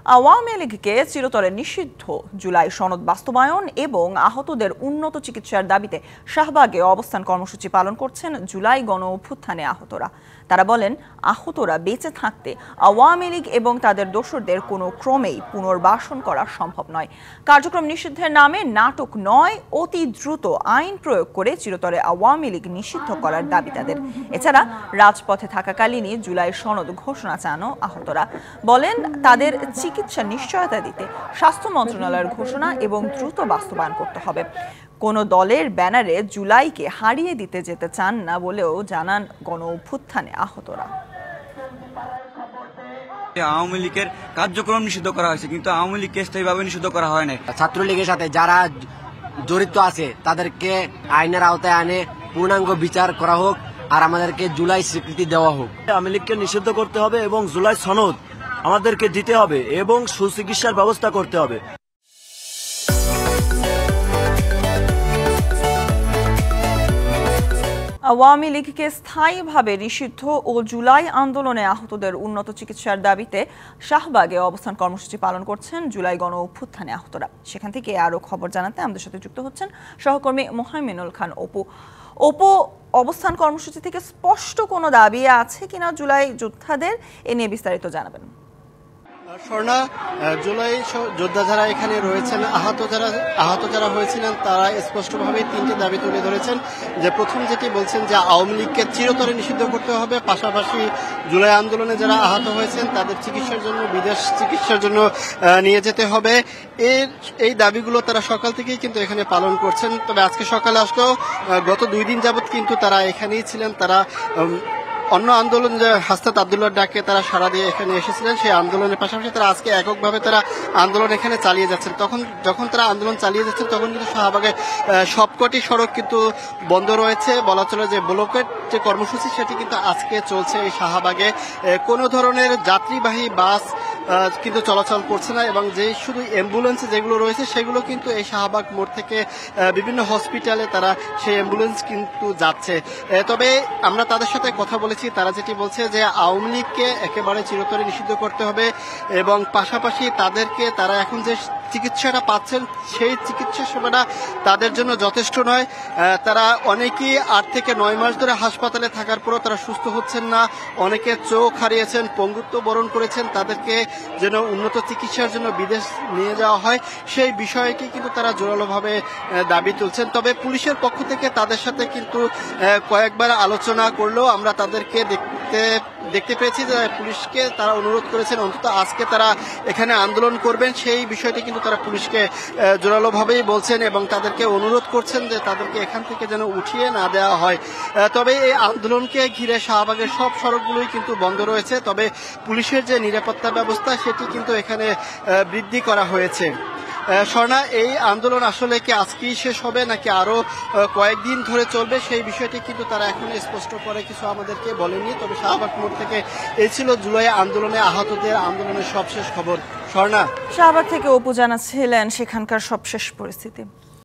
আওয়ামী লীগকে চিরতরে নিষিদ্ধ জুলাই সনদ বাস্তবায়ন এবং আহতদের উন্নত চিকিৎসার দাবিতে শাহবাগে অবস্থান কর্মসূচি পালন করছেন জুলাই গণ অভ্যুত্থানে আহতরা। তারা বলেন, আহতরা বেঁচে থাকতে আওয়ামী লীগ এবং তাদের দোসরদের কোনো ক্রমেই পুনর্বাসন করা সম্ভব নয়। কার্যক্রম নিষিদ্ধের নামে নাটক নয়, অতি দ্রুত আইন প্রয়োগ করে চিরতরে আওয়ামী লীগ নিষিদ্ধ করার দাবি তাদের। এছাড়া রাজপথে থাকাকালীনই জুলাই সনদ ঘোষণা চানো আহতরা। বলেন, তাদের চিকিৎসার নিশ্চয়তা দিতে স্বাস্থ্য মন্ত্রণালয়ের ঘোষণা এবং দ্রুত বাস্তবায়ন করতে হবে। কোন দলের ব্যানারে জুলাইকে হারিয়ে দিতে যেতে চান না বলেও জানান গণ অভ্যুত্থানে আহতরা। আওয়ামী লীগের কার্যক্রম নিষিদ্ধ করা হয়েছে, কিন্তু আওয়ামী লীগকে স্থায়ীভাবে নিষিদ্ধ করা হয় না। ছাত্রলীগের সাথে যারা জড়িত আছে তাদেরকে আইনের আওতায় আনে পূর্ণাঙ্গ বিচার করা হোক, আর আমাদেরকে জুলাই স্বীকৃতি দেওয়া হোক। আওয়ামী লীগকে নিষিদ্ধ করতে হবে এবং জুলাই সনদ আমাদেরকে দিতে হবে এবং সুচিকিৎসার ব্যবস্থা করতে হবে। আওয়ামী লীগকে স্থায়ীভাবে নিষিদ্ধ ও জুলাই আন্দোলনে আহতদের উন্নত চিকিৎসার দাবিতে শাহবাগে অবস্থান কর্মসূচি পালন করছেন জুলাই গণ অভ্যুত্থানে আহতরা। সেখান থেকে আরো খবর জানাতে আমাদের সাথে যুক্ত হচ্ছেন সহকর্মী মোহাইমিনুল খান অপু। অবস্থান কর্মসূচি থেকে স্পষ্ট কোনো দাবি আছে কিনা জুলাই যোদ্ধাদের, এ নিয়ে বিস্তারিত জানাবেন। স্বর্ণা, জুলাই যোদ্ধা যারা এখানে রয়েছেন, আহত যারা হয়েছিলেন, তারা স্পষ্টভাবে তিনটি দাবি তুলে ধরেছেন। যে প্রথম যেটি বলছেন যে আওয়ামী লীগকে চিরতরে নিষিদ্ধ করতে হবে, পাশাপাশি জুলাই আন্দোলনে যারা আহত হয়েছেন তাদের চিকিৎসার জন্য বিদেশ চিকিৎসার জন্য নিয়ে যেতে হবে। এই দাবিগুলো তারা সকাল থেকেই কিন্তু এখানে পালন করছেন। তবে আজকে সকালে আসলেও গত 2 দিন যাবৎ কিন্তু তারা এখানেই ছিলেন। তারা অন্য আন্দোলন যে হাসনাত আব্দুল্লাহর ডাকে তারা সাড়া দিয়ে এখানে এসেছিলেন, সেই আন্দোলনের পাশাপাশি তারা আজকে এককভাবে তারা আন্দোলন এখানে চালিয়ে যাচ্ছেন। যখন তারা আন্দোলন চালিয়ে যাচ্ছেন তখন কিন্তু শাহবাগে সবকটি সড়ক কিন্তু বন্ধ রয়েছে। বলা চলে যে ব্লকের যে কর্মসূচি সেটি কিন্তু আজকে চলছে এই শাহবাগে। কোনো ধরনের যাত্রীবাহী বাস কিন্তু চলাচল করছে না, এবং যে শুধু অ্যাম্বুলেন্স যেগুলো রয়েছে সেগুলো কিন্তু এই শাহবাগ মোড় থেকে বিভিন্ন হসপিটালে তারা সেই অ্যাম্বুলেন্স কিন্তু যাচ্ছে। তবে আমরা তাদের সাথে কথা বলেছি, তারা যেটি বলছে যে আওয়ামী লীগকে একেবারে চিরতরে নিষিদ্ধ করতে হবে এবং পাশাপাশি তারা এখন যে চিকিৎসাটা পাচ্ছেন সেই চিকিৎসা সেবাটা তাদের জন্য যথেষ্ট নয়। তারা অনেকেই 8 থেকে 9 মাস ধরে হাসপাতালে থাকার পরও তারা সুস্থ হচ্ছেন না। অনেকে চোখ হারিয়েছেন, পঙ্গুত্ব বরণ করেছেন। তাদেরকে যেন উন্নত চিকিৎসার জন্য বিদেশ নিয়ে যাওয়া হয়, সেই বিষয়টি কিন্তু তারা জোরালোভাবে দাবি তুলছেন। তবে পুলিশের পক্ষ থেকে তাদের সাথে কিন্তু কয়েকবার আলোচনা করলেও আমরা তাদেরকে দেখতে পেয়েছি যে পুলিশকে তারা অনুরোধ করেছেন অন্তত আজকে তারা এখানে আন্দোলন করবেন, সেই বিষয়টি কিন্তু তারা পুলিশকে জোরালোভাবেই বলছেন এবং তাদেরকে অনুরোধ করছেন যে তাদেরকে এখান থেকে যেন উঠিয়ে না দেওয়া হয়। তবে এই আন্দোলনকে ঘিরে শাহবাগের সব সড়কগুলোই কিন্তু বন্ধ রয়েছে। তবে পুলিশের যে নিরাপত্তা ব্যবস্থা সেটি কিন্তু এখানে বৃদ্ধি করা হয়েছে। স্বর্ণা, এই আন্দোলন আসলে কি আজকেই শেষ হবে নাকি আরো কয়েকদিন ধরে চলবে, সেই বিষয়টি কিন্তু তারা এখন স্পষ্ট করে কিছু আমাদেরকে বলেনি। তবে শাহবাগ মোড় থেকে এই ছিল জুলাই আন্দোলনে আহতদের আন্দোলনের সবশেষ খবর। স্বর্ণা, শাহবাগ থেকে অপু জানাচ্ছিলেন সেখানকার সবশেষ পরিস্থিতি।